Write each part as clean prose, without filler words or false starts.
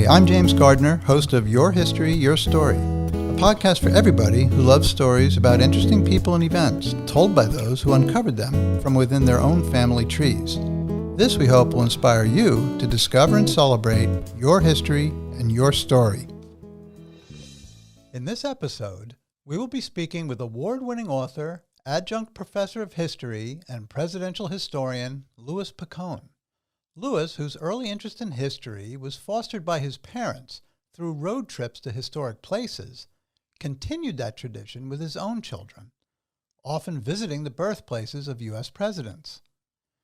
Hi, I'm James Gardner, host of Your History, Your Story, a podcast for everybody who loves stories about interesting people and events told by those who uncovered them from within their own family trees. This, we hope, will inspire you to discover and celebrate your history and your story. In this episode, we will be speaking with award-winning author, adjunct professor of history, and presidential historian Louis Picone. Louis, whose early interest in history was fostered by his parents through road trips to historic places, continued that tradition with his own children, often visiting the birthplaces of U.S. presidents.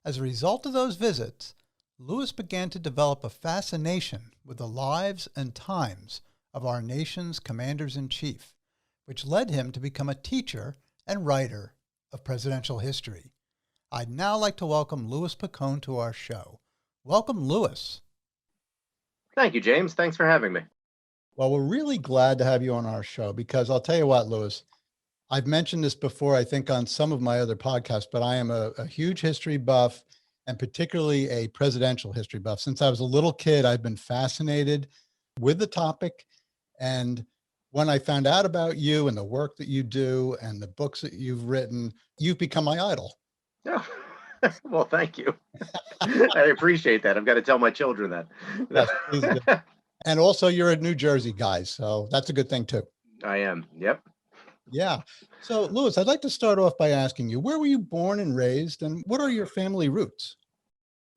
As a result of those visits, Louis began to develop a fascination with the lives and times of our nation's commanders-in-chief, which led him to become a teacher and writer of presidential history. I'd now like to welcome Louis Picone to our show. Welcome, Louis. Thank you, James. Thanks for having me. Well, we're really glad to have you on our show because I'll tell you what, Louis, I've mentioned this before, I think on some of my other podcasts, but I am a huge history buff and particularly a presidential history buff. Since I was a little kid, I've been fascinated with the topic. And when I found out about you and the work that you do and the books that you've written, you've become my idol. Oh, well, thank you. I appreciate that. I've got to tell my children that. Yes, please do. And also you're a New Jersey guy, so that's a good thing too. I am. Yep. Yeah. So Louis, I'd like to start off by asking you, where were you born and raised and what are your family roots?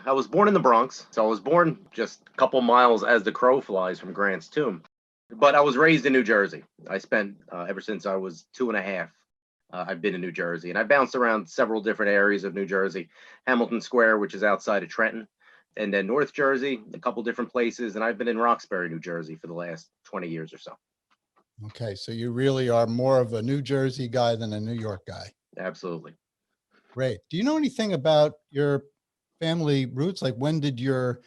I was born in the Bronx. So I was born just a couple miles as the crow flies from Grant's tomb. But I was raised in New Jersey. I spent, ever since I was 2.5, I've been in New Jersey. And I bounced around several different areas of New Jersey. Hamilton Square, which is outside of Trenton. And then North Jersey, a couple different places. And I've been in Roxbury, New Jersey for the last 20 years or so. Okay, so you really are more of a New Jersey guy than a New York guy. Absolutely. Great. Do you know anything about your family roots? Like when did your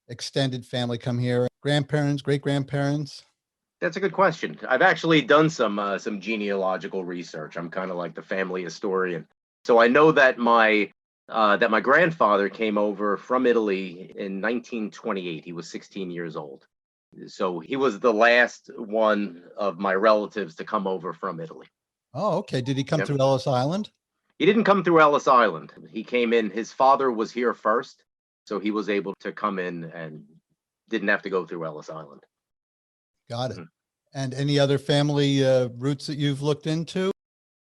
extended family come here? Grandparents, great-grandparents? That's a good question. I've actually done some genealogical research. I'm kind of like the family historian. So I know that my grandfather came over from Italy in 1928. He was 16 years old. So he was the last one of my relatives to come over from Italy. Oh, okay. Did he come Yep. through Ellis Island? He didn't come through Ellis Island. He came in, his father was here first, so he was able to come in and didn't have to go through Ellis Island. Got it. And any other family roots that you've looked into?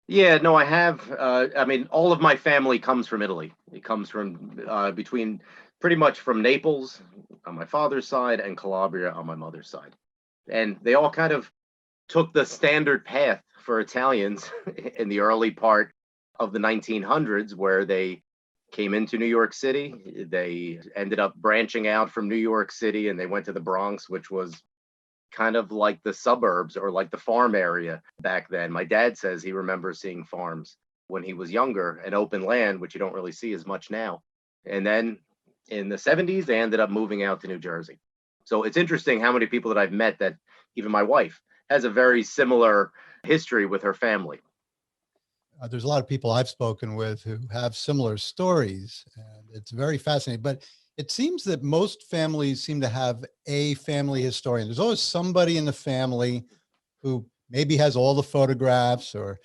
Yeah, no, I have. I mean, all of my family comes from Italy. It comes from between pretty much from Naples on my father's side and Calabria on my mother's side. And they all kind of took the standard path for Italians in the early part of the 1900s, where they came into New York City. They ended up branching out from New York City and they went to the Bronx, which was kind of like the suburbs or like the farm area back then. My dad says he remembers seeing farms when he was younger and open land, which you don't really see as much now. And then in the 70s, they ended up moving out to New Jersey. So it's interesting how many people that I've met, that even my wife has a very similar history with her family. There's a lot of people I've spoken with who have similar stories, and it's very fascinating. But it seems that most families seem to have a family historian. There's always somebody in the family who maybe has all the photographs or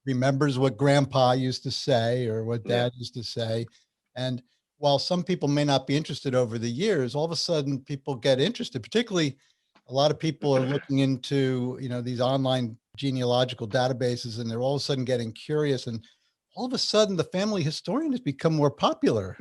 remembers what grandpa used to say or what dad used to say. And while some people may not be interested over the years, all of a sudden people get interested. Particularly a lot of people are looking into, these online genealogical databases, and they're all of a sudden getting curious, and all of a sudden the family historian has become more popular.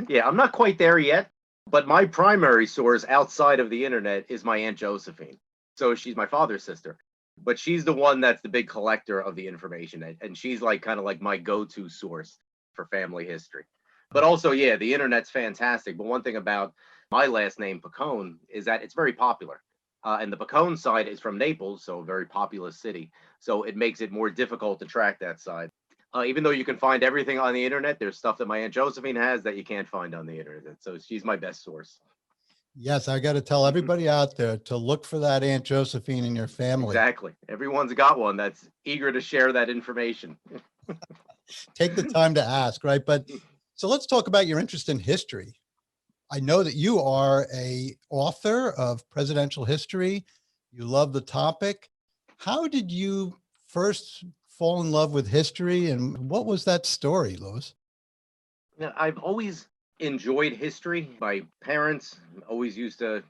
Yeah, I'm not quite there yet, but my primary source outside of the internet is my Aunt Josephine. So she's my father's sister, but she's the one that's the big collector of the information. And she's like kind of like my go-to source for family history. But also, yeah, the internet's fantastic. But one thing about my last name, Picone, is that it's very popular. And the Picone side is from Naples, so a very populous city. So it makes it more difficult to track that side. Even though you can find everything on the internet, there's stuff that my Aunt Josephine has that you can't find on the internet. So she's my best source. Yes, I got to tell everybody out there to look for that Aunt Josephine in your family. Exactly. Everyone's got one that's eager to share that information. Take the time to ask, right? But so let's talk about your interest in history. I know that you are a author of presidential history. You love the topic. How did you first fall in love with history, and what was that story, Louis? Now, I've always enjoyed history. My parents always used to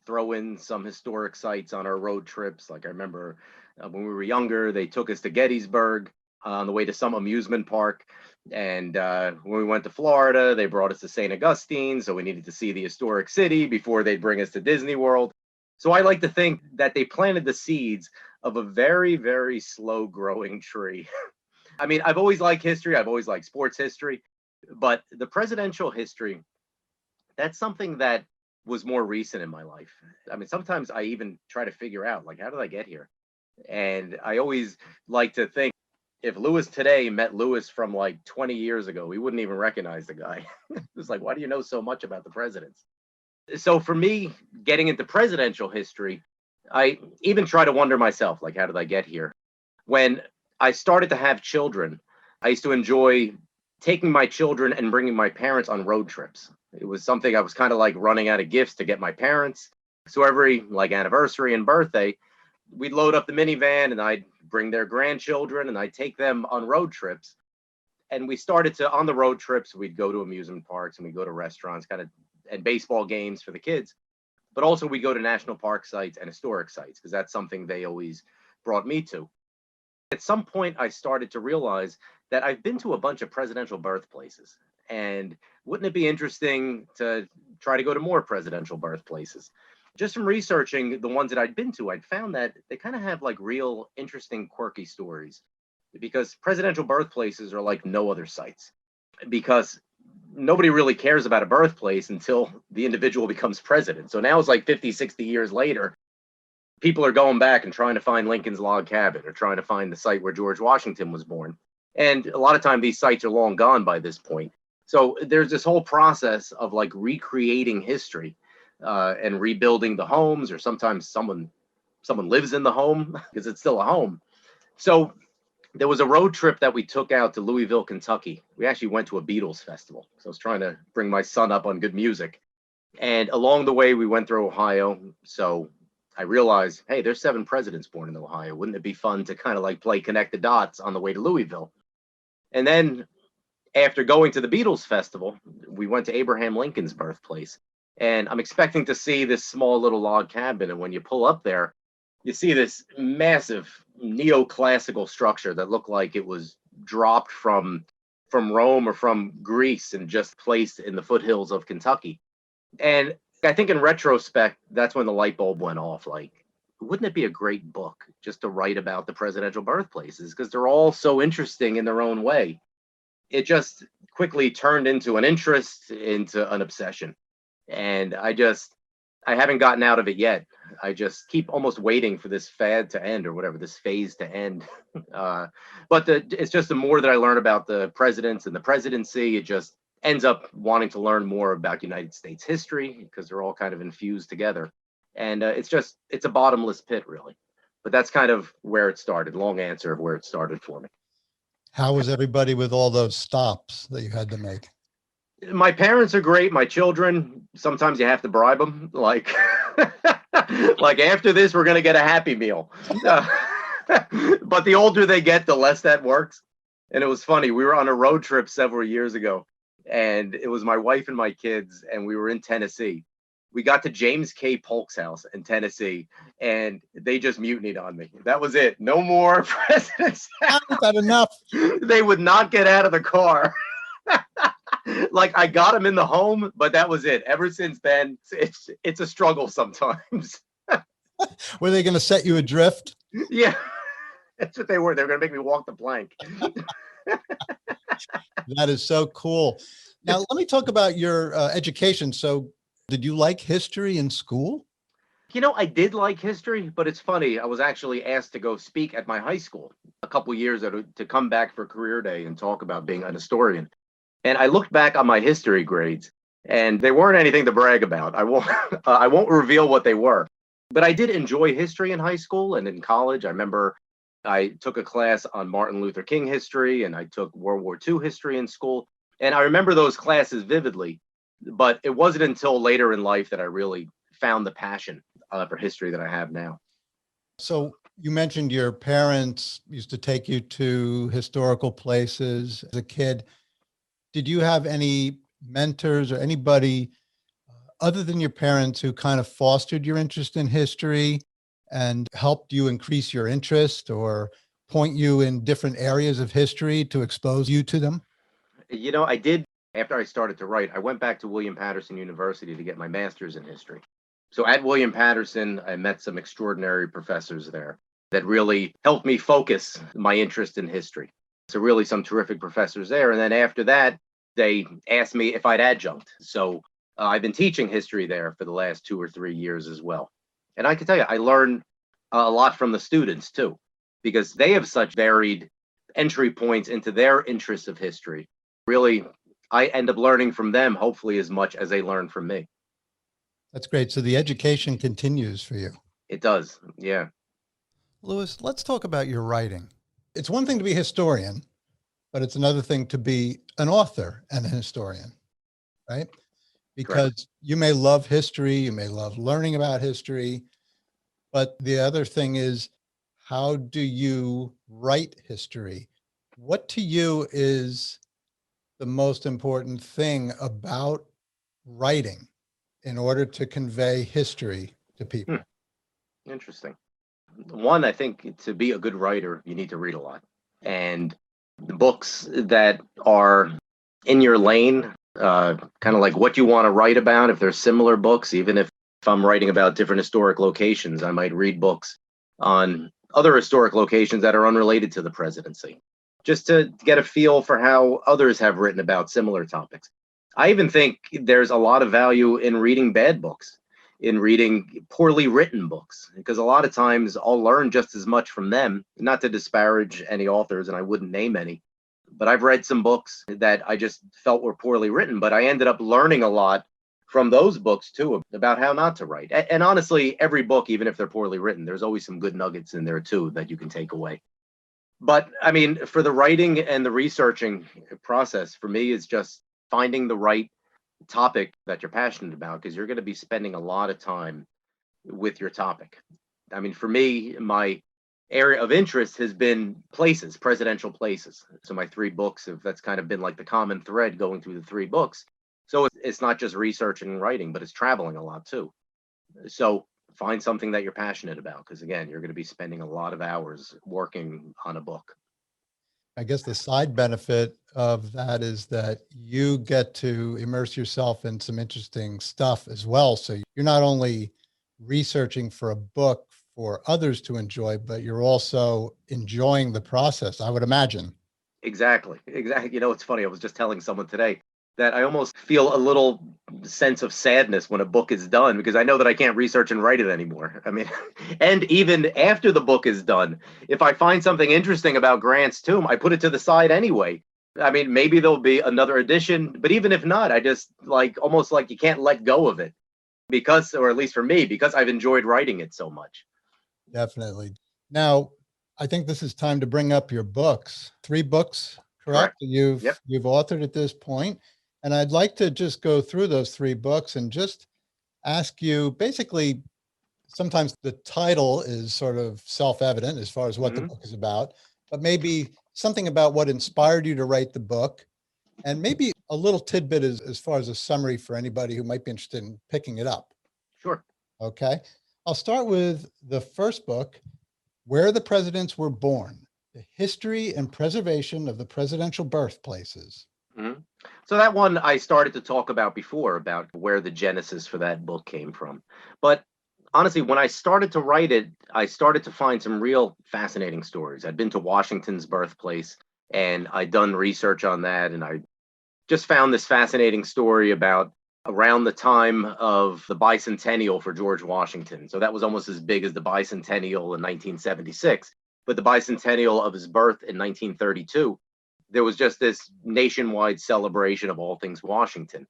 throw in some historic sites on our road trips. Like I remember when we were younger, they took us to Gettysburg on the way to some amusement park. And when we went to Florida, they brought us to St. Augustine. So we needed to see the historic city before they'd bring us to Disney World. So I like to think that they planted the seeds of a very, very slow growing tree. I mean, I've always liked history, I've always liked sports history, but the presidential history, that's something that was more recent in my life. I mean, sometimes I even try to figure out, like, how did I get here? And I always like to think if Lewis today met Lewis from like 20 years ago, we wouldn't even recognize the guy. It's like, why do you know so much about the presidents? So for me, getting into presidential history, I even try to wonder myself, like, how did I get here? When I started to have children, I used to enjoy taking my children and bringing my parents on road trips. It was something I was kind of like running out of gifts to get my parents. So every like anniversary and birthday, we'd load up the minivan and I'd bring their grandchildren and I'd take them on road trips. And we started to, on the road trips, we'd go to amusement parks and we'd go to restaurants, kind of, and baseball games for the kids. But also we go to national park sites and historic sites because that's something they always brought me to. At some point, I started to realize that I've been to a bunch of presidential birthplaces. And wouldn't it be interesting to try to go to more presidential birthplaces? Just from researching the ones that I'd been to, I'd found that they kind of have like real interesting, quirky stories because presidential birthplaces are like no other sites because nobody really cares about a birthplace until the individual becomes president. So now it's like 50, 60 years later, people are going back and trying to find Lincoln's log cabin or trying to find the site where George Washington was born. And a lot of time these sites are long gone by this point. So there's this whole process of like recreating history and rebuilding the homes, or sometimes someone lives in the home because it's still a home. So there was a road trip that we took out to Louisville, Kentucky. We actually went to a Beatles festival. So I was trying to bring my son up on good music. And along the way, we went through Ohio. So I realized, hey, there's 7 presidents born in Ohio. Wouldn't it be fun to kind of like play connect the dots on the way to Louisville? And then after going to the Beatles festival, we went to Abraham Lincoln's birthplace. And I'm expecting to see this small little log cabin. And when you pull up there, you see this massive neoclassical structure that looked like it was dropped from Rome or from Greece and just placed in the foothills of Kentucky. And I think in retrospect, that's when the light bulb went off. Like, wouldn't it be a great book just to write about the presidential birthplaces? Because they're all so interesting in their own way. It just quickly turned into an interest, into an obsession. And I haven't gotten out of it yet. I just keep almost waiting for this fad to end or whatever, this phase to end. But it's just the more that I learn about the presidents and the presidency, it just ends up wanting to learn more about United States history because they're all kind of infused together. And it's a bottomless pit, really. But that's kind of where it started. Long answer of where it started for me. How was everybody with all those stops that you had to make? My parents are great. My children, sometimes you have to bribe them. Like, like after this, we're going to get a Happy Meal. But the older they get, the less that works. And it was funny. We were on a road trip several years ago, and it was my wife and my kids, and we were in Tennessee. We got to James K. Polk's house in Tennessee, and they just mutinied on me. That was it. No more presidents. Is that enough? They would not get out of the car. Like, I got them in the home, but that was it. Ever since then, it's a struggle sometimes. Were they going to set you adrift? Yeah, that's what they were. They were going to make me walk the plank. That is so cool. Now, let me talk about your education. So did you like history in school? You know, I did like history, but it's funny. I was actually asked to go speak at my high school a couple years ago to come back for career day and talk about being an historian. And I looked back on my history grades, and they weren't anything to brag about. I won't reveal what they were. But I did enjoy history in high school and in college. I remember I took a class on Martin Luther King history, and I took World War II history in school. And I remember those classes vividly But it wasn't until later in life that I really found the passion for history that I have now. So you mentioned your parents used to take you to historical places as a kid. Did you have any mentors or anybody other than your parents who kind of fostered your interest in history and helped you increase your interest or point you in different areas of history to expose you to them? I did, after I started to write, I went back to William Patterson University to get my master's in history. So at William Patterson, I met some extraordinary professors there that really helped me focus my interest in history. So really some terrific professors there. And then after that, they asked me if I'd adjunct. So I've been teaching history there for the last 2 or 3 years as well. And I can tell you, I learned a lot from the students too, because they have such varied entry points into their interest of history. Really, I end up learning from them, hopefully, as much as they learn from me. That's great. So the education continues for you. It does. Yeah, Louis, let's talk about your writing. It's one thing to be a historian, but it's another thing to be an author and a historian, right? correct. Because you may love history, you may love learning about history, but the other thing is, how do you write history? What to you is the most important thing about writing in order to convey history to people? Interesting. One, I think to be a good writer, you need to read a lot. And the books that are in your lane, kind of like what you want to write about, if there's similar books, even if I'm writing about different historic locations, I might read books on other historic locations that are unrelated to the presidency, just to get a feel for how others have written about similar topics. I even think there's a lot of value in reading bad books, in reading poorly written books, because a lot of times I'll learn just as much from them, not to disparage any authors, and I wouldn't name any, but I've read some books that I just felt were poorly written, but I ended up learning a lot from those books too about how not to write. And honestly, every book, even if they're poorly written, there's always some good nuggets in there too that you can take away. But I mean, for the writing and the researching process, for me, is just finding the right topic that you're passionate about, because you're going to be spending a lot of time with your topic. I mean, for me, my area of interest has been places, presidential places. So my 3 books have, that's kind of been like the common thread going through the 3 books. So it's not just research and writing, but it's traveling a lot too. So find something that you're passionate about, because again, you're going to be spending a lot of hours working on a book. I guess the side benefit of that is that you get to immerse yourself in some interesting stuff as well. So you're not only researching for a book for others to enjoy, but you're also enjoying the process, I would imagine. Exactly. Exactly. It's funny. I was just telling someone today that I almost feel a little sense of sadness when a book is done, because I know that I can't research and write it anymore. I mean, and even after the book is done, if I find something interesting about Grant's tomb, I put it to the side anyway. I mean, maybe there'll be another edition, but even if not, I just like almost like you can't let go of it, because, or at least for me, because I've enjoyed writing it so much. Definitely. Now, I think this is time to bring up your books. 3 books, correct? Correct. Yep. You've authored at this point. And I'd like to just go through those 3 books and just ask you, basically, sometimes the title is sort of self-evident as far as what the Hmm. book is about, but maybe something about what inspired you to write the book, and maybe a little tidbit as far as a summary for anybody who might be interested in picking it up. Sure. Okay. I'll start with the first book, Where the Presidents Were Born: The History and Preservation of the Presidential Birthplaces. Mhm. So that one I started to talk about before, about where the genesis for that book came from. But honestly, when I started to write it, I started to find some real fascinating stories. I'd been to Washington's birthplace and I'd done research on that, and I just found this fascinating story about around the time of the bicentennial for George Washington. So that was almost as big as the bicentennial in 1976, but the bicentennial of his birth in 1932, there was just this nationwide celebration of all things Washington.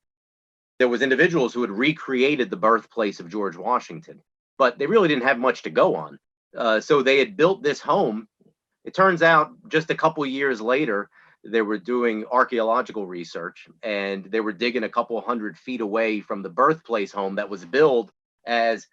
There was individuals who had recreated the birthplace of George Washington, but they really didn't have much to go on. So they had built this home. It turns out just a couple years later, they were doing archaeological research, and they were digging a couple 100 feet away from the birthplace home that was billed as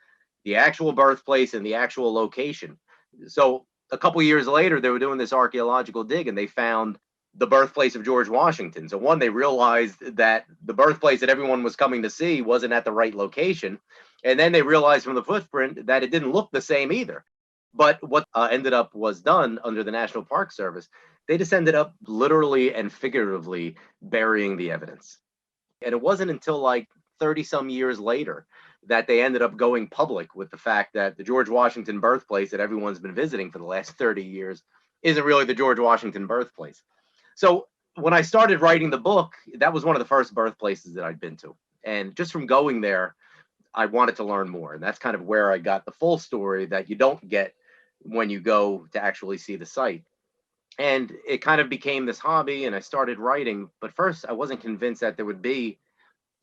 the actual birthplace and the actual location. So a couple years later, they were doing this archaeological dig, and they found the birthplace of George Washington. So one, they realized that the birthplace that everyone was coming to see wasn't at the right location. And then they realized from the footprint that it didn't look the same either. But what ended up was done under the National Park Service, they just ended up literally and figuratively burying the evidence. And it wasn't until like 30 some years later that they ended up going public with the fact that the George Washington birthplace that everyone's been visiting for the last 30 years isn't really the George Washington birthplace. So when I started writing the book, that was one of the first birthplaces that I'd been to. And just from going there, I wanted to learn more. And that's kind of where I got the full story that you don't get when you go to actually see the site. And it kind of became this hobby, and I started writing. But first, I wasn't convinced that there would be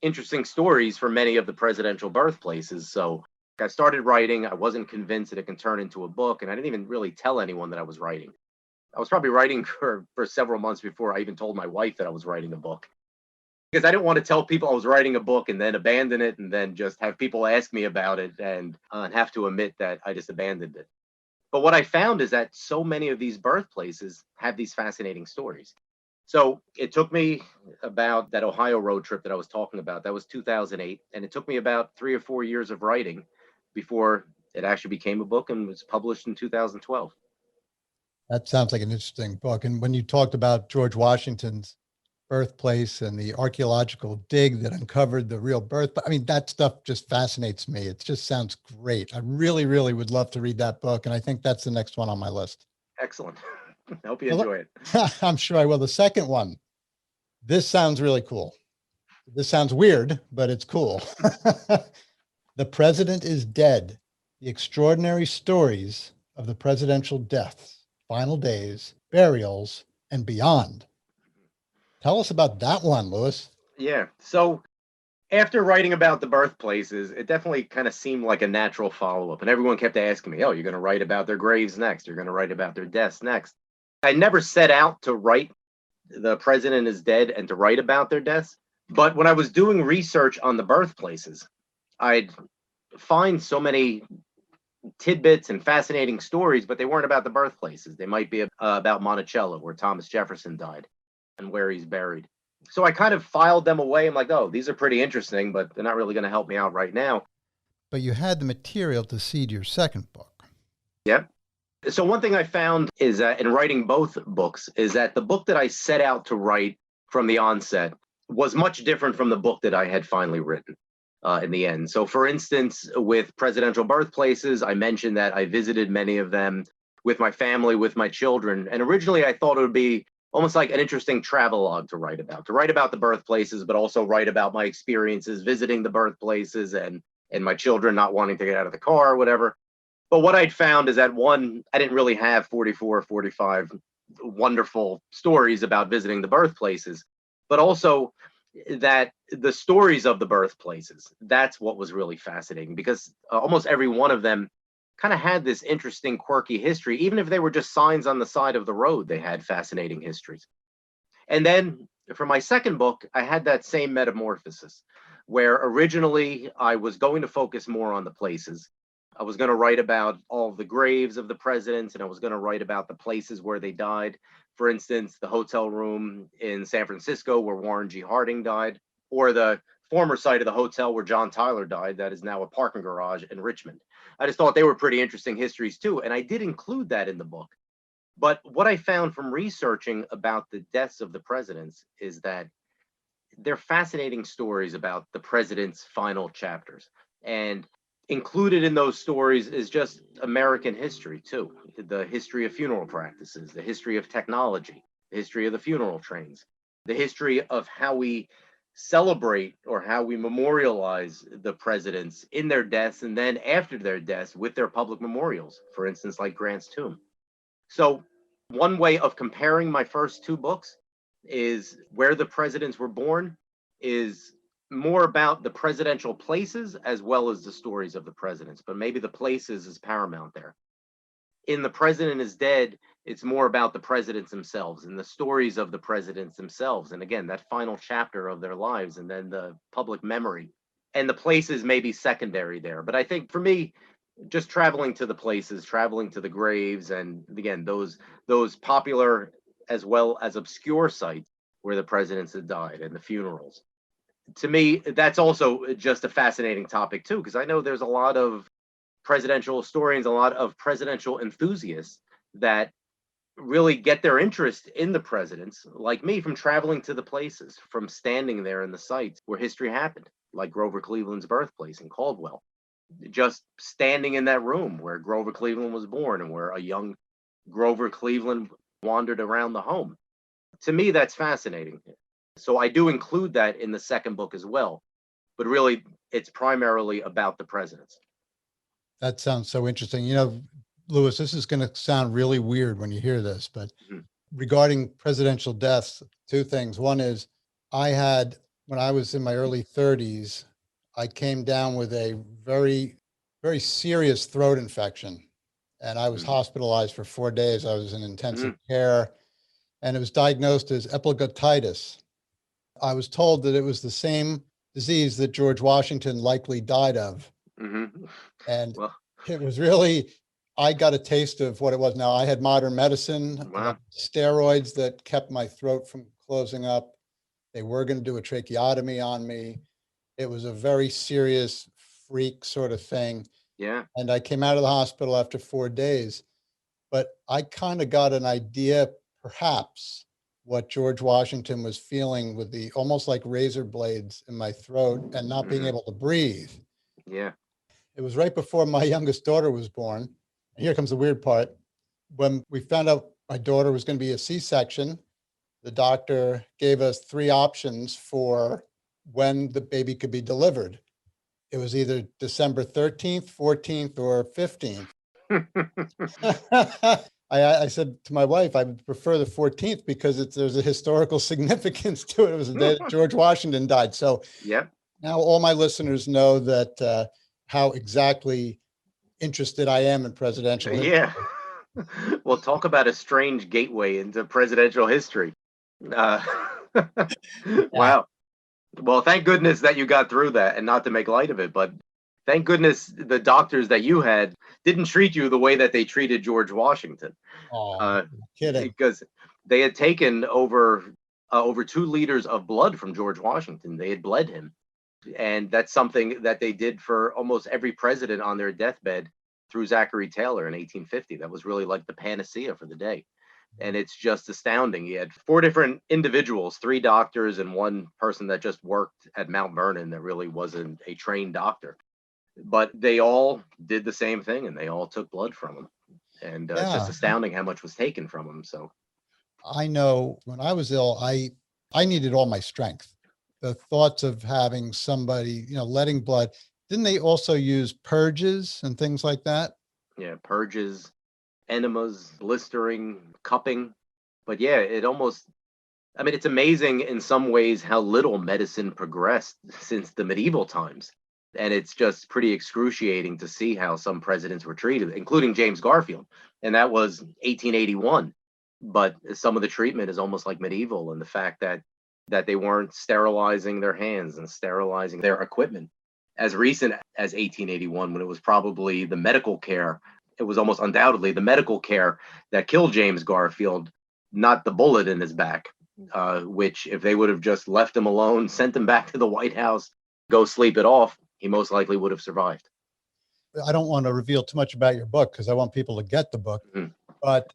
interesting stories for many of the presidential birthplaces. So I started writing. I wasn't convinced that it can turn into a book, and I didn't even really tell anyone that I was writing. I was probably writing for several months before I even told my wife that I was writing a book, because I didn't want to tell people I was writing a book and then abandon it and then just have people ask me about it and have to admit that I just abandoned it. But what I found is that so many of these birthplaces have these fascinating stories. So it took me about that Ohio road trip that I was talking about. That was 2008. And it took me about 3 or 4 years of writing before it actually became a book and was published in 2012. That sounds like an interesting book. And when you talked about George Washington's birthplace and the archaeological dig that uncovered the real birth, I mean, that stuff just fascinates me. It just sounds great. I really, really would love to read that book. And I think that's the next one on my list. Excellent. I hope you Well, enjoy it. I'm sure I will. The second one, this sounds really cool. This sounds weird, but it's cool. The President is Dead: The Extraordinary Stories of the Presidential Deaths, Final Days, Burials, and Beyond. Tell us about that one, Lewis. Yeah. So after writing about the birthplaces, it definitely kind of seemed like a natural follow up. And everyone kept asking me, oh, you're going to write about their graves next. You're going to write about their deaths next. I never set out to write The President is Dead and to write about their deaths. But when I was doing research on the birthplaces, I'd find so many tidbits and fascinating stories, but they weren't about the birthplaces. They might be about Monticello, where Thomas Jefferson died and where he's buried. So I kind of filed them away. I'm like, oh, these are pretty interesting, but they're not really going to help me out right now. But you had the material to seed your second book. Yep. So one thing I found is that in writing both books is that the book that I set out to write from the onset was much different from the book that I had finally written in the end. So for instance, with presidential birthplaces, I mentioned that I visited many of them with my family, with my children. And originally I thought it would be almost like an interesting travelogue to write about the birthplaces, but also write about my experiences visiting the birthplaces and my children not wanting to get out of the car or whatever. But what I'd found is that one, I didn't really have 44, 45 wonderful stories about visiting the birthplaces, but also that the stories of the birthplaces, that's what was really fascinating, because almost every one of them kind of had this interesting, quirky history. Even if they were just signs on the side of the road, they had fascinating histories. And then for my second book, I had that same metamorphosis, where originally I was going to focus more on the places. I was going to write about all the graves of the presidents, and I was going to write about the places where they died. For instance, the hotel room in San Francisco where Warren G. Harding died, or the former site of the hotel where John Tyler died, that is now a parking garage in Richmond. I just thought they were pretty interesting histories too, and I did include that in the book. But what I found from researching about the deaths of the presidents is that they're fascinating stories about the president's final chapters. And included in those stories is just American history too. The history of funeral practices, the history of technology, the history of the funeral trains, the history of how we celebrate or how we memorialize the presidents in their deaths and then after their deaths with their public memorials, for instance, like Grant's tomb. So one way of comparing my first two books is Where the Presidents Were Born is more about the presidential places as well as the stories of the presidents, but maybe the places is paramount there. In The President is Dead, it's more about the presidents themselves and the stories of the presidents themselves. And again, that final chapter of their lives and then the public memory. And the places may be secondary there. But I think for me, just traveling to the places, traveling to the graves, and again, those popular as well as obscure sites where the presidents had died and the funerals. To me, that's also just a fascinating topic too, because I know there's a lot of presidential historians, a lot of presidential enthusiasts that really get their interest in the presidents, like me, from traveling to the places, from standing there in the sites where history happened, like Grover Cleveland's birthplace in Caldwell. Just standing in that room where Grover Cleveland was born and where a young Grover Cleveland wandered around the home. To me, that's fascinating. So I do include that in the second book as well. But really, it's primarily about the presidents. That sounds so interesting. Louis, this is going to sound really weird when you hear this, but Mhm. regarding presidential deaths, two things. One is when I was in my early 30s, I came down with a very, very serious throat infection. And I was Mhm. hospitalized for 4 days. I was in intensive Mhm. care, and it was diagnosed as epiglottitis. I was told that it was the same disease that George Washington likely died of. Mhm. And Well, it was really, I got a taste of what it was. Now, I had modern medicine, I wow. had steroids that kept my throat from closing up. They were going to do a tracheotomy on me. It was a very serious freak sort of thing. Yeah. And I came out of the hospital after 4 days, but I kind of got an idea, perhaps, what George Washington was feeling with the almost like razor blades in my throat and not being Mhm. able to breathe. Yeah. It was right before my youngest daughter was born. And here comes the weird part. When we found out my daughter was going to be a C-section, the doctor gave us three options for when the baby could be delivered. It was either December 13th, 14th, or 15th. I said to my wife, I would prefer the 14th because there's a historical significance to it. It was the day that George Washington died. So Yep. now all my listeners know that how exactly interested I am in presidential history. Yeah. Well, talk about a strange gateway into presidential history. Uh, Yeah. wow. Well, thank goodness that you got through that, and not to make light of it, but thank goodness the doctors that you had didn't treat you the way that they treated George Washington, Oh, uh, kidding. because they had taken over 2 liters of blood from George Washington. They had bled him, and that's something that they did for almost every president on their deathbed through Zachary Taylor in 1850. That was really like the panacea for the day. And it's just astounding. He had 4 different individuals, 3 doctors, and one person that just worked at Mount Vernon that really wasn't a trained doctor. But they all did the same thing, and they all took blood from him. And it's just Yeah. astounding how much was taken from him. So, I know when I was ill, I needed all my strength. The thoughts of having somebody, letting blood. Didn't they also use purges and things like that? yeah, purges, enemas, blistering, cupping. But yeah, I mean, it's amazing in some ways how little medicine progressed since the medieval times. And it's just pretty excruciating to see how some presidents were treated, including James Garfield. And that was 1881. But some of the treatment is almost like medieval, and the fact that they weren't sterilizing their hands and sterilizing their equipment as recent as 1881, when it was probably the medical care. It was almost undoubtedly the medical care that killed James Garfield, not the bullet in his back, which if they would have just left him alone, sent him back to the White House, go sleep it off, he most likely would have survived. I don't want to reveal too much about your book because I want people to get the book. Mhm. But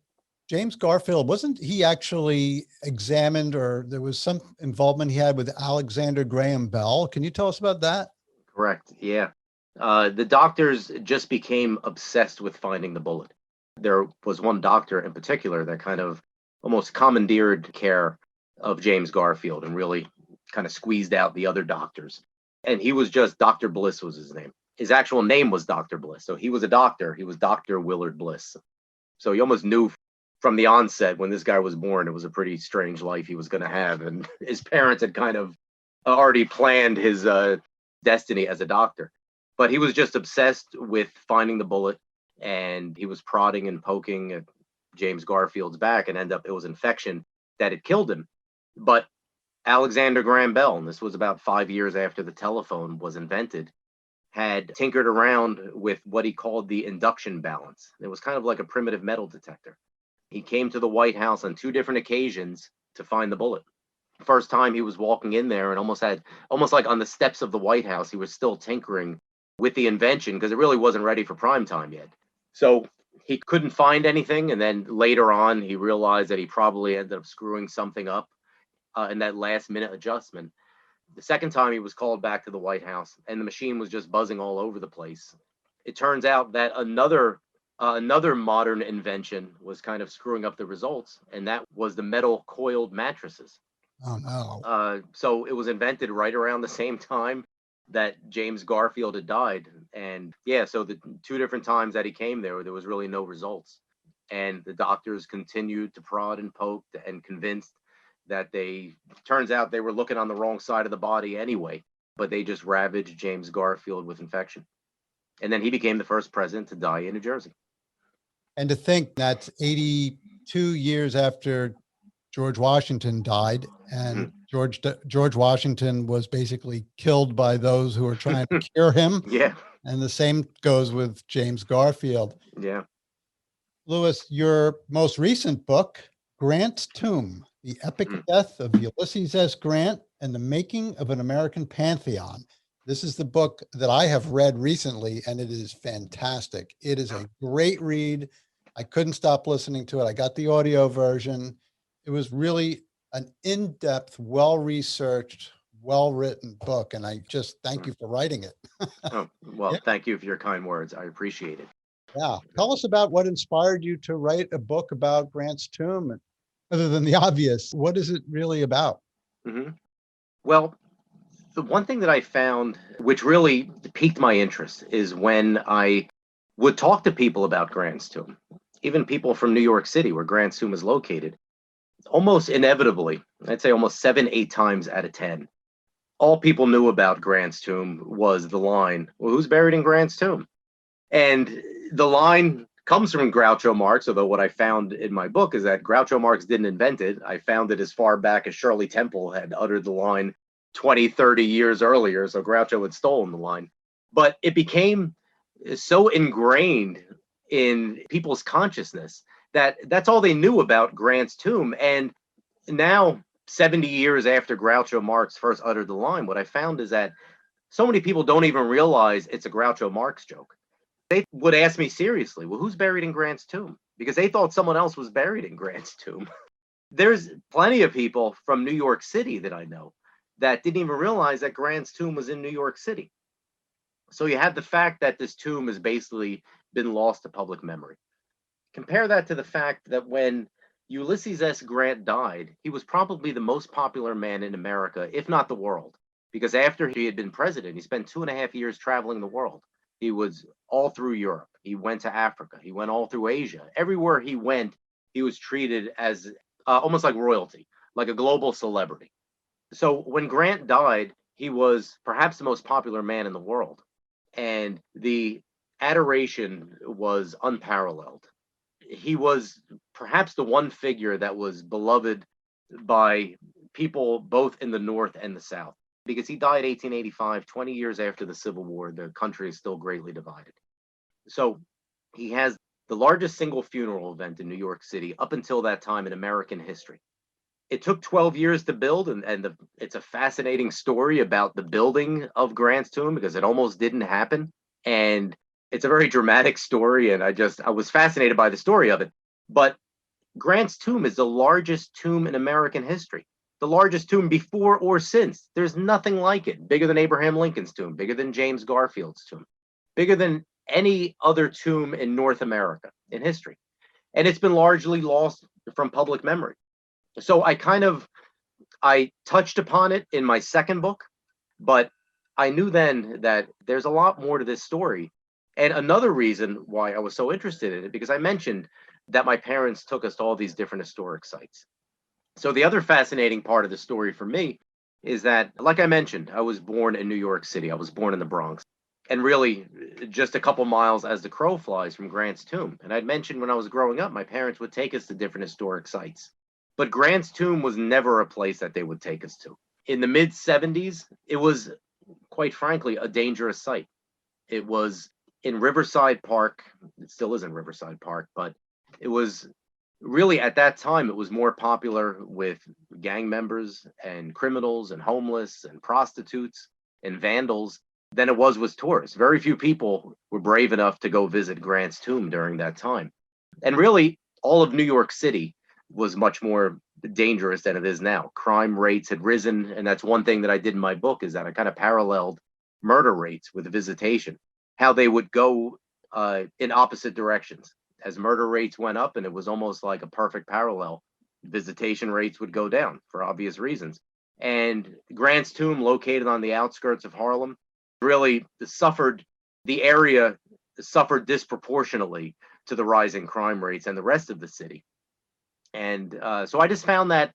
James Garfield, wasn't he actually examined, or there was some involvement he had with Alexander Graham Bell? Can you tell us about that? Correct. Yeah. The doctors just became obsessed with finding the bullet. There was one doctor in particular that kind of almost commandeered care of James Garfield and really kind of squeezed out the other doctors. And he was just Dr. Bliss was his name. His actual name was Dr. Bliss. So he was a doctor. He was Dr. Willard Bliss. So he almost knew from the onset when this guy was born, it was a pretty strange life he was going to have. And his parents had kind of already planned his destiny as a doctor. But he was just obsessed with finding the bullet. and he was prodding and poking at James Garfield's back, and it was infection that had killed him. But Alexander Graham Bell, and this was about 5 years after the telephone was invented, had tinkered around with what he called the induction balance. It was kind of like a primitive metal detector. He came to the White House on two different occasions to find the bullet. First time he was walking in there and almost like on the steps of the White House, he was still tinkering with the invention because it really wasn't ready for prime time yet. So he couldn't find anything. And then later on, he realized that he probably ended up screwing something up in that last minute adjustment. The second time he was called back to the White House and the machine was just buzzing all over the place. It turns out that another modern invention was kind of screwing up the results, and that was the metal coiled mattresses. Oh no. So it was invented right around the same time that James Garfield had died. And yeah, so the two different times that he came there was really no results. And the doctors continued to prod and poke and convinced that turns out they were looking on the wrong side of the body anyway, but they just ravaged James Garfield with infection. And then he became the first president to die in New Jersey. And to think that's 82 years after George Washington died, and George Washington was basically killed by those who were trying to cure him. Yeah. And the same goes with James Garfield. Yeah. Lewis, your most recent book, Grant's Tomb, The Epic Death of Ulysses S. Grant and the Making of an American Pantheon. This is the book that I have read recently, and it is fantastic. It is a great read. I couldn't stop listening to it. I got the audio version. It was really an in-depth, well-researched, well-written book, and I just thank you for writing it. Oh, well, Yeah. Thank you for your kind words. I appreciate it. Yeah. Tell us about what inspired you to write a book about Grant's tomb. And other than the obvious, what is it really about? Mm-hmm. Well, the one thing that I found which really piqued my interest is when I would talk to people about Grant's tomb, even people from New York City, where Grant's tomb is located. Almost inevitably, I'd say almost 7, 8 times out of 10, all people knew about Grant's tomb was the line, well, who's buried in Grant's tomb? And the line comes from Groucho Marx, although what I found in my book is that Groucho Marx didn't invent it. I found it as far back as Shirley Temple had uttered the line 20, 30 years earlier, so Groucho had stolen the line. But it became so ingrained in people's consciousness that that's all they knew about Grant's tomb. And now, 70 years after Groucho Marx first uttered the line, what I found is that so many people don't even realize it's a Groucho Marx joke. They would ask me seriously, well, who's buried in Grant's tomb? Because they thought someone else was buried in Grant's tomb. There's plenty of people from New York City that I know that didn't even realize that Grant's tomb was in New York City. So you have the fact that this tomb has basically been lost to public memory. Compare that to the fact that when Ulysses S. Grant died, he was probably the most popular man in America, if not the world, because after he had been president, he spent 2.5 years traveling the world. He was all through Europe. He went to Africa. He went all through Asia. Everywhere he went, he was treated as almost like royalty, like a global celebrity. So when Grant died, he was perhaps the most popular man in the world. And the adoration was unparalleled. He was perhaps the one figure that was beloved by people both in the North and the South, because he died 1885, 20 years after the Civil War. The country is still greatly divided. So he has the largest single funeral event in New York City up until that time in American history. It took 12 years to build, and it's a fascinating story about the building of Grant's tomb because it almost didn't happen. And it's a very dramatic story, and I was fascinated by the story of it. But Grant's tomb is the largest tomb in American history, the largest tomb before or since. There's nothing like it. Bigger than Abraham Lincoln's tomb, bigger than James Garfield's tomb, bigger than any other tomb in North America in history. And it's been largely lost from public memory. So I touched upon it in my second book, but I knew then that there's a lot more to this story. And another reason why I was so interested in it, because I mentioned that my parents took us to all these different historic sites. So the other fascinating part of the story for me is that, like I mentioned, I was born in New York City. I was born in the Bronx. and really just a couple miles as the crow flies from Grant's tomb. And I'd mentioned when I was growing up, my parents would take us to different historic sites. But Grant's tomb was never a place that they would take us to. In the mid 70s, it was, quite frankly, a dangerous site. It was in Riverside Park. It still is in Riverside Park, but it was really at that time, it was more popular with gang members and criminals and homeless and prostitutes and vandals than it was with tourists. Very few people were brave enough to go visit Grant's tomb during that time. And really, all of New York City was much more dangerous than it is now. Crime rates had risen, and that's one thing that I did in my book, is that I kind of paralleled murder rates with visitation, how they would go in opposite directions. As murder rates went up, and it was almost like a perfect parallel, visitation rates would go down for obvious reasons. And Grant's tomb, located on the outskirts of Harlem, really suffered, the area suffered disproportionately to the rising crime rates and the rest of the city. And so I just found that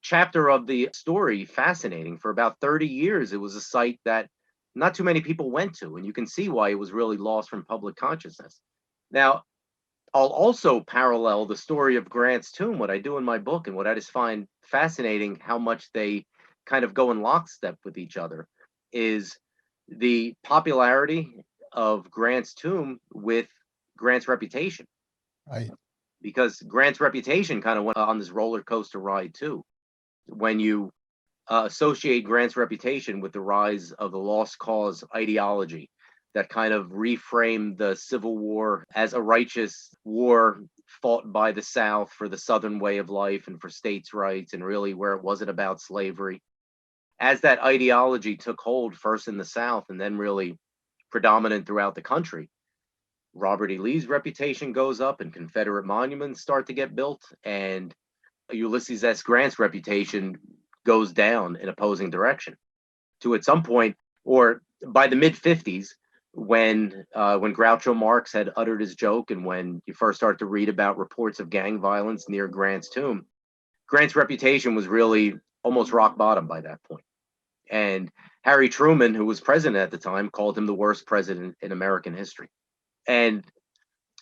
chapter of the story fascinating. For about 30 years, it was a site that not too many people went to, and you can see why it was really lost from public consciousness. Now, I'll also parallel the story of Grant's tomb, what I do in my book, and what I just find fascinating, how much they kind of go in lockstep with each other, is the popularity of Grant's tomb with Grant's reputation. Right. Because Grant's reputation kind of went on this roller coaster ride too. When you associate Grant's reputation with the rise of the lost cause ideology that kind of reframed the Civil War as a righteous war fought by the South for the Southern way of life and for states' rights, and really where it wasn't about slavery. As that ideology took hold first in the South and then really predominant throughout the country, Robert E. Lee's reputation goes up and Confederate monuments start to get built, and Ulysses S. Grant's reputation goes down in opposing direction to, at some point, or by the mid 50s, when Groucho Marx had uttered his joke, and when you first start to read about reports of gang violence near Grant's tomb, Grant's reputation was really almost rock bottom by that point. And Harry Truman, who was president at the time, called him the worst president in American history. And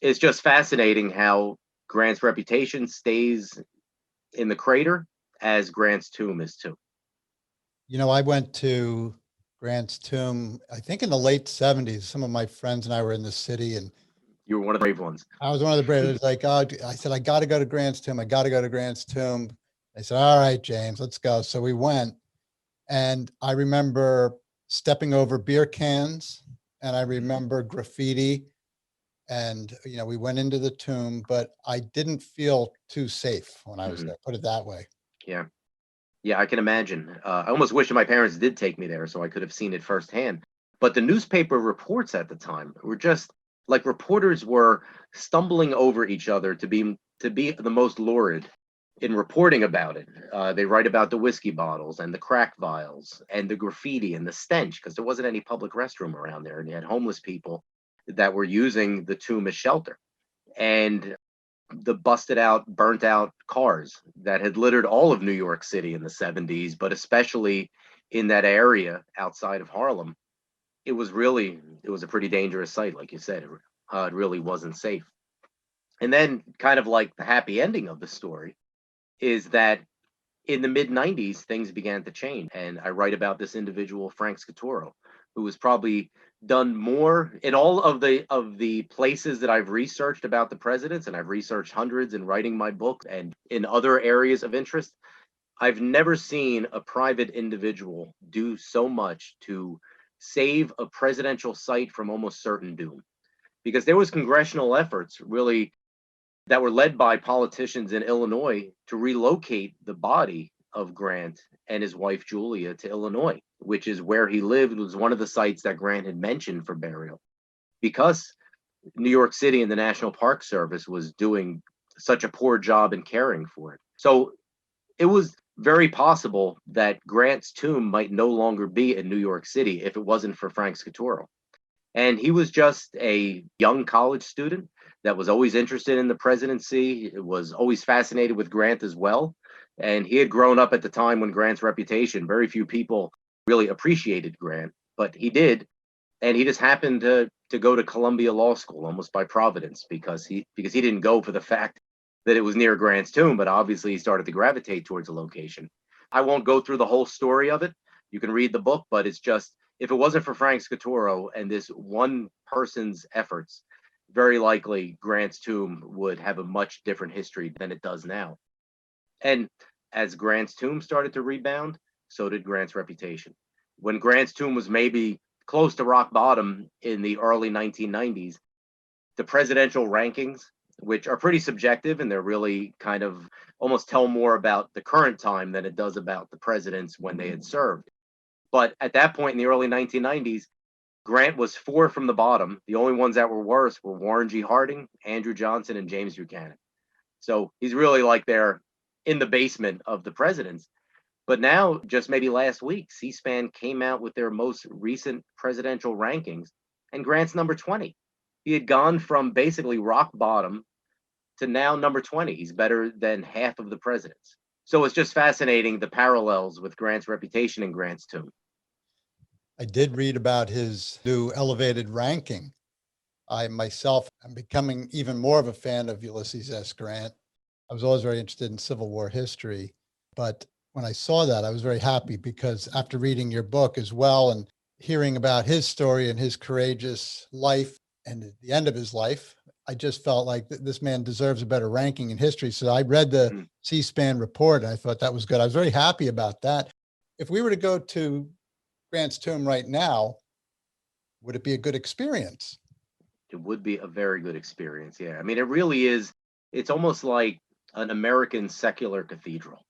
it's just fascinating how Grant's reputation stays in the crater as Grant's tomb is too. You know, I went to Grant's tomb, I think in the late 70s. Some of my friends and I were in the city, and You were one of the brave ones. I was one of the brave. It was like, oh, I said, I got to go to Grant's tomb. I got to go to Grant's tomb. They said, all right, James, let's go. So we went, and I remember stepping over beer cans, and I remember graffiti, and, you know, we went into the tomb, but I didn't feel too safe when I was there, put it that way. Yeah. Yeah, I can imagine. I almost wish that my parents did take me there so I could have seen it firsthand. But the newspaper reports at the time were just like, reporters were stumbling over each other to be the most lurid in reporting about it. They write about the whiskey bottles and the crack vials and the graffiti and the stench, because there wasn't any public restroom around there, and you had homeless people that were using the tomb as shelter. And the busted out, burnt out cars that had littered all of New York City in the 70s, but especially in that area outside of Harlem, it was a pretty dangerous site. Like you said, it really wasn't safe. And then, kind of like the happy ending of the story, is that in the mid 90s, things began to change. And I write about this individual, Frank Scaturo, who was probably done more in all of the places that I've researched about the presidents, and I've researched hundreds in writing my book and in other areas of interest. I've never seen a private individual do so much to save a presidential site from almost certain doom, because there was congressional efforts really that were led by politicians in Illinois to relocate the body of Grant and his wife Julia to Illinois, which is where he lived. It was one of the sites that Grant had mentioned for burial, because New York City and the National Park Service was doing such a poor job in caring for it. So it was very possible that Grant's tomb might no longer be in New York City if it wasn't for Frank Scaturo. And he was just a young college student that was always interested in the presidency. It was always fascinated with Grant as well. And he had grown up at the time when Grant's reputation, very few people really appreciated Grant, but he did. and he just happened to go to Columbia Law School almost by providence, because he didn't go for the fact that it was near Grant's tomb, but obviously he started to gravitate towards the location. I won't go through the whole story of it. You can read the book, but it's just, if it wasn't for Frank Scaturo and this one person's efforts, very likely Grant's tomb would have a much different history than it does now. And as Grant's tomb started to rebound, so did Grant's reputation. When Grant's tomb was maybe close to rock bottom in the early 1990s, the presidential rankings, which are pretty subjective and they're really kind of almost tell more about the current time than it does about the presidents when they had served. But at that point in the early 1990s, Grant was four from the bottom. The only ones that were worse were Warren G. Harding, Andrew Johnson, and James Buchanan. So he's really like they're in the basement of the presidents. But now, just maybe last week, C-SPAN came out with their most recent presidential rankings, and Grant's number 20. He had gone from basically rock bottom to now number 20. He's better than half of the presidents. So it's just fascinating, the parallels with Grant's reputation and Grant's tomb. I did read about his new elevated ranking. I myself am becoming even more of a fan of Ulysses S. Grant. I was always very interested in Civil War history, but when I saw that, I was very happy because after reading your book as well and hearing about his story and his courageous life and at the end of his life, I just felt like this man deserves a better ranking in history. So I read the C-SPAN report and I thought that was good. I was very happy about that. If we were to go to Grant's tomb right now, would it be a good experience? It would be a very good experience. Yeah. I mean, it really is. It's almost like an American secular cathedral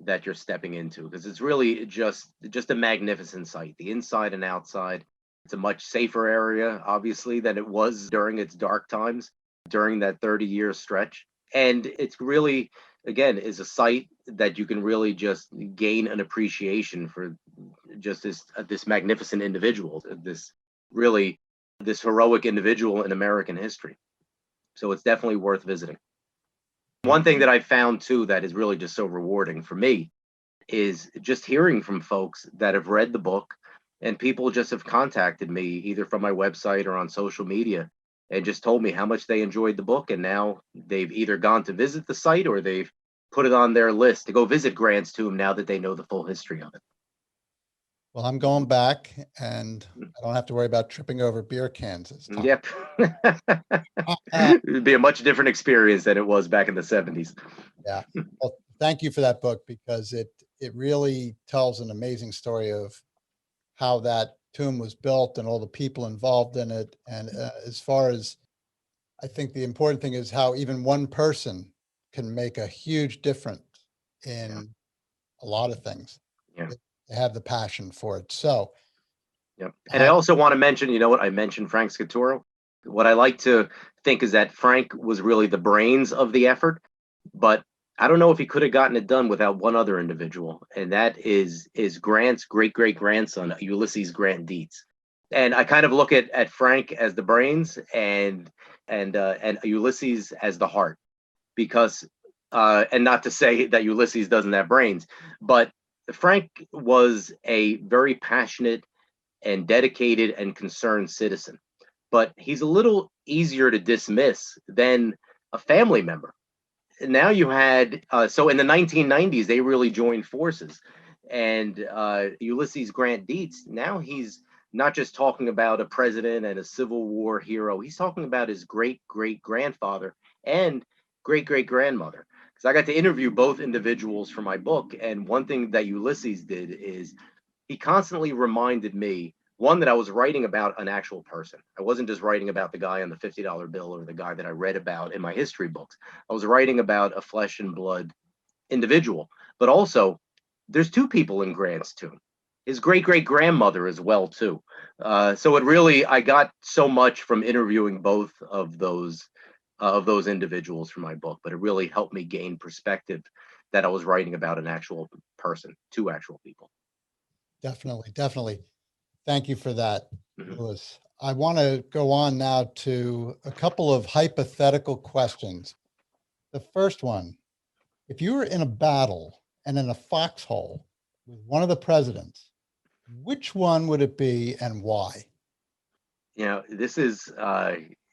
that you're stepping into, because it's really just a magnificent sight, the inside and outside. It's a much safer area, obviously, than it was during its dark times, during that 30-year stretch. And it's really, again, is a site that you can really just gain an appreciation for just this magnificent individual, this heroic individual in American history. So it's definitely worth visiting. One thing that I found too that is really just so rewarding for me is just hearing from folks that have read the book, and people just have contacted me either from my website or on social media and just told me how much they enjoyed the book, and now they've either gone to visit the site or they've put it on their list to go visit Grant's tomb now that they know the full history of it. Well, I'm going back and I don't have to worry about tripping over beer cans this time. Yep. It'd be a much different experience than it was back in the 70s. Yeah. Well, thank you for that book because it really tells an amazing story of how that tomb was built and all the people involved in it. And as far as I think the important thing is how even one person can make a huge difference in a lot of things. Yeah. They have the passion for it. So, yep. And I also want to mention, you know what, I mentioned Frank Scaturo. What I like to think is that Frank was really the brains of the effort, but I don't know if he could have gotten it done without one other individual, and that is Grant's great great grandson, Ulysses Grant Dietz. And I kind of look at Frank as the brains and Ulysses as the heart, because and not to say that Ulysses doesn't have brains, but Frank was a very passionate and dedicated and concerned citizen, but he's a little easier to dismiss than a family member. Now you had so in the 1990s they really joined forces, and Ulysses Grant Dietz, now he's not just talking about a president and a Civil War hero, he's talking about his great great grandfather and great great grandmother, because I got to interview both individuals for my book, and one thing that Ulysses did is he constantly reminded me, one, that I was writing about an actual person. I wasn't just writing about the guy on the $50 bill or the guy that I read about in my history books. I was writing about a flesh and blood individual. But also, there's two people in Grant's tomb. His great great grandmother as well too. So it really, I got so much from interviewing both of those individuals for my book, but it really helped me gain perspective that I was writing about an actual person, two actual people. definitely, definitely. Thank you for that, Mhm. Louis. I want to go on now to a couple of hypothetical questions. The first one, if you were in a battle and in a foxhole with one of the presidents, which one would it be and why? This is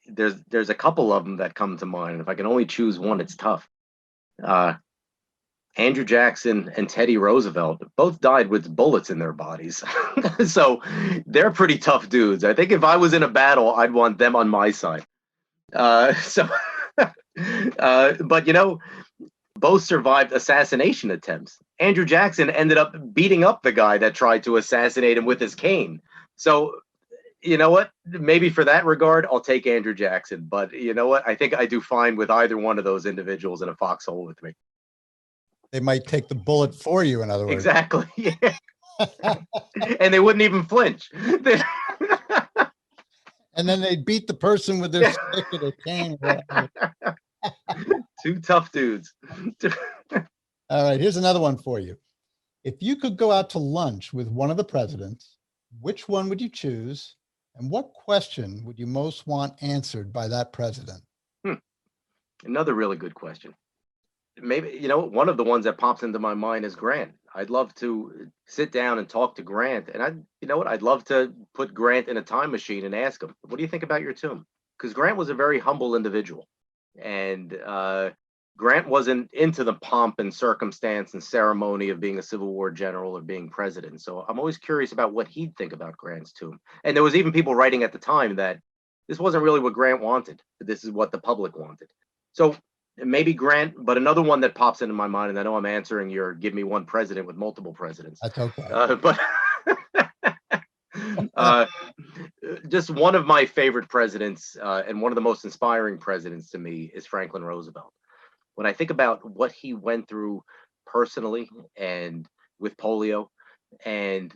there's a couple of them that come to mind. And if I can only choose one, it's tough. Uh, Andrew Jackson and Teddy Roosevelt both died with bullets in their bodies. So they're pretty tough dudes. I think if I was in a battle, I'd want them on my side. So, but both survived assassination attempts. Andrew Jackson ended up beating up the guy that tried to assassinate him with his cane. So, you know what? Maybe for that regard, I'll take Andrew Jackson. But you know what? I think I do fine with either one of those individuals in a foxhole with me. They might take the bullet for you, in other words. Exactly. Yeah. And they wouldn't even flinch. And then they'd beat the person with their stick or their cane. Two tough dudes. All right, here's another one for you. If you could go out to lunch with one of the presidents, which one would you choose? And what question would you most want answered by that president? Another really good question. Maybe, one of the ones that pops into my mind is Grant. I'd love to sit down and talk to Grant. And I'd love to put Grant in a time machine and ask him, what do you think about your tomb? Because Grant was a very humble individual. And Grant wasn't into the pomp and circumstance and ceremony of being a Civil War general or being president. So I'm always curious about what he'd think about Grant's tomb. And there was even people writing at the time that this wasn't really what Grant wanted. This is what the public wanted. So maybe Grant, but another one that pops into my mind, and I know I'm answering your give me one president with multiple presidents. That's okay. But just one of my favorite presidents and one of the most inspiring presidents to me is Franklin Roosevelt. When I think about what he went through personally and with polio and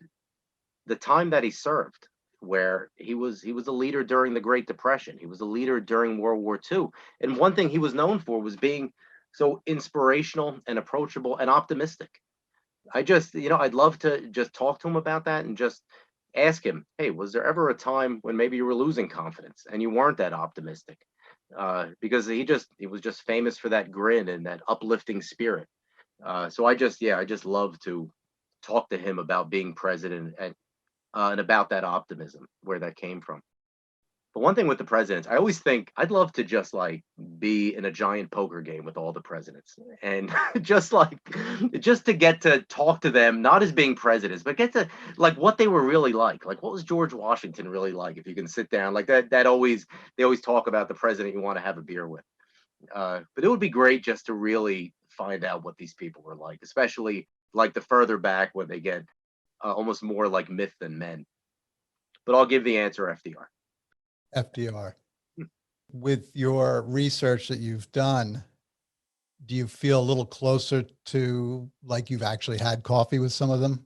the time that he served, where he was a leader during the Great Depression. He was a leader during World War II. And one thing he was known for was being so inspirational and approachable and optimistic. I'd love to just talk to him about that and just ask him, hey, was there ever a time when maybe you were losing confidence and you weren't that optimistic? Because he was just famous for that grin and that uplifting spirit. So I just love to talk to him about being president and about that optimism, where that came from. But one thing with the presidents, I always think I'd love to just be in a giant poker game with all the presidents and just to get to talk to them, not as being presidents, but get to what they were really like. Like, what was George Washington really like? If you can sit down like that, they always talk about the president you want to have a beer with. But it would be great just to really find out what these people were like, especially the further back when they get almost more like myth than men. But I'll give the answer FDR. FDR. With your research that you've done, do you feel a little closer to you've actually had coffee with some of them?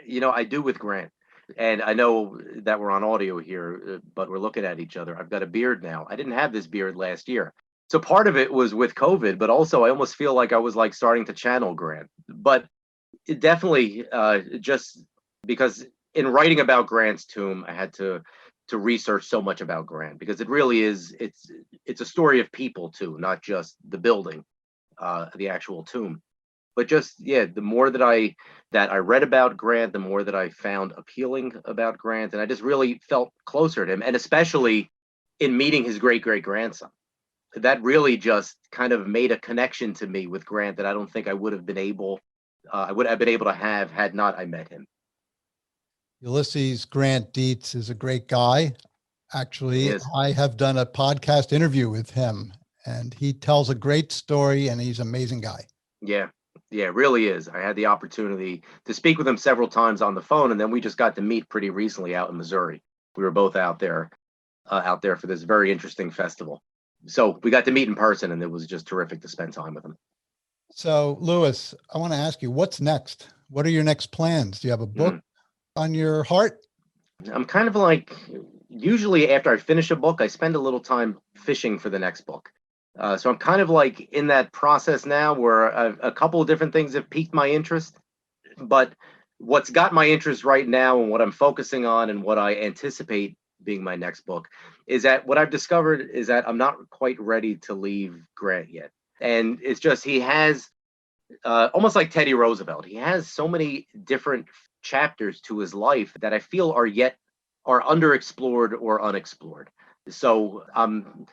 I do with Grant. And I know that we're on audio here, but we're looking at each other. I've got a beard now. I didn't have this beard last year. So part of it was with COVID, but also I almost feel like I was starting to channel Grant. But it definitely just because in writing about Grant's tomb, I had to research so much about Grant, because it really is, it's a story of people too, not just the building, the actual tomb. But just, the more that I read about Grant, the more that I found appealing about Grant, and I just really felt closer to him, and especially in meeting his great-great-grandson. That really just kind of made a connection to me with Grant that I don't think I would have been able to have had not I met him. Ulysses Grant Dietz is a great guy. Actually, I have done a podcast interview with him, and he tells a great story, and he's an amazing guy. Yeah, really is. I had the opportunity to speak with him several times on the phone, and then we just got to meet pretty recently out in Missouri. We were both out there for this very interesting festival. So we got to meet in person, and it was just terrific to spend time with him. So, Louis, I want to ask you, what's next? What are your next plans? Do you have a book on your heart? I'm kind of usually after I finish a book, I spend a little time fishing for the next book. So I'm kind of in that process now where a couple of different things have piqued my interest. But what's got my interest right now and what I'm focusing on and what I anticipate being my next book is that what I've discovered is that I'm not quite ready to leave Grant yet. And it's just, he has almost like Teddy Roosevelt. He has so many different chapters to his life that I feel are yet are underexplored or unexplored. So I'm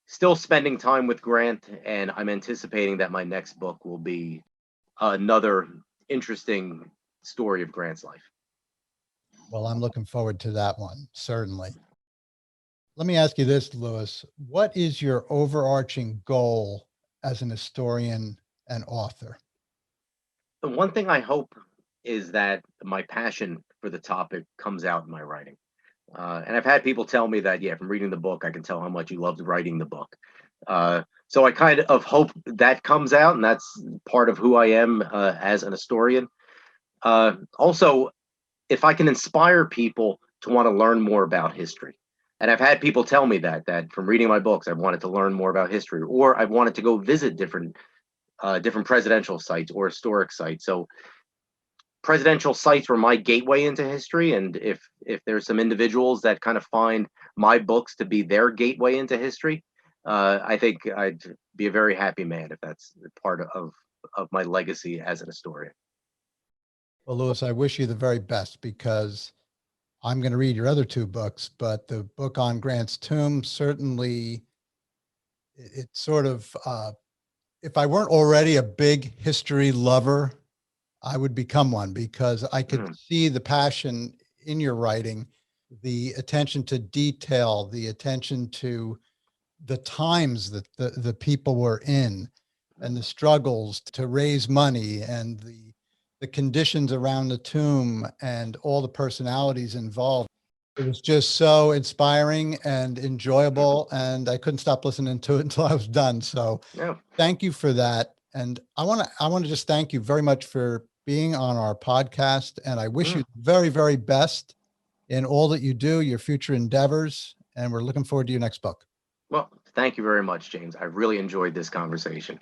still spending time with Grant, and I'm anticipating that my next book will be another interesting story of Grant's life. Well, I'm looking forward to that one, certainly. Let me ask you this, Lewis. What is your overarching goal as an historian and author? The one thing I hope is that my passion for the topic comes out in my writing. And I've had people tell me that, yeah, from reading the book, I can tell how much you loved writing the book. So I kind of hope that comes out, and that's part of who I am as an historian. Also, if I can inspire people to want to learn more about history. And I've had people tell me that from reading my books, I've wanted to learn more about history, or I've wanted to go visit different presidential sites or historic sites. So presidential sites were my gateway into history, and if there's some individuals that kind of find my books to be their gateway into history, I think I'd be a very happy man if that's part of my legacy as an historian. Well, Lewis, I wish you the very best because I'm going to read your other two books, but the book on Grant's tomb certainly, it sort of, if I weren't already a big history lover, I would become one because I could see the passion in your writing, the attention to detail, the attention to the times that the people were in and the struggles to raise money and the conditions around the tomb and all the personalities involved. It was just so inspiring and enjoyable, and I couldn't stop listening to it until I was done. So Yeah. thank you for that. And I want to just thank you very much for being on our podcast. And I wish you the very, very best in all that you do, your future endeavors. And we're looking forward to your next book. Well, thank you very much, James. I really enjoyed this conversation.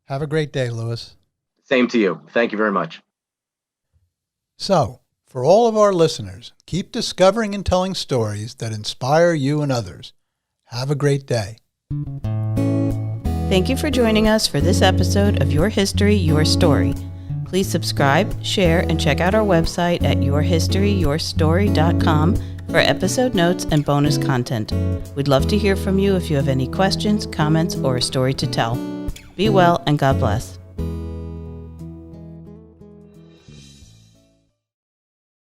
Have a great day, Lewis. Same to you. Thank you very much. So, for all of our listeners, keep discovering and telling stories that inspire you and others. Have a great day. Thank you for joining us for this episode of Your History, Your Story. Please subscribe, share, and check out our website at yourhistoryyourstory.com for episode notes and bonus content. We'd love to hear from you if you have any questions, comments, or a story to tell. Be well and God bless.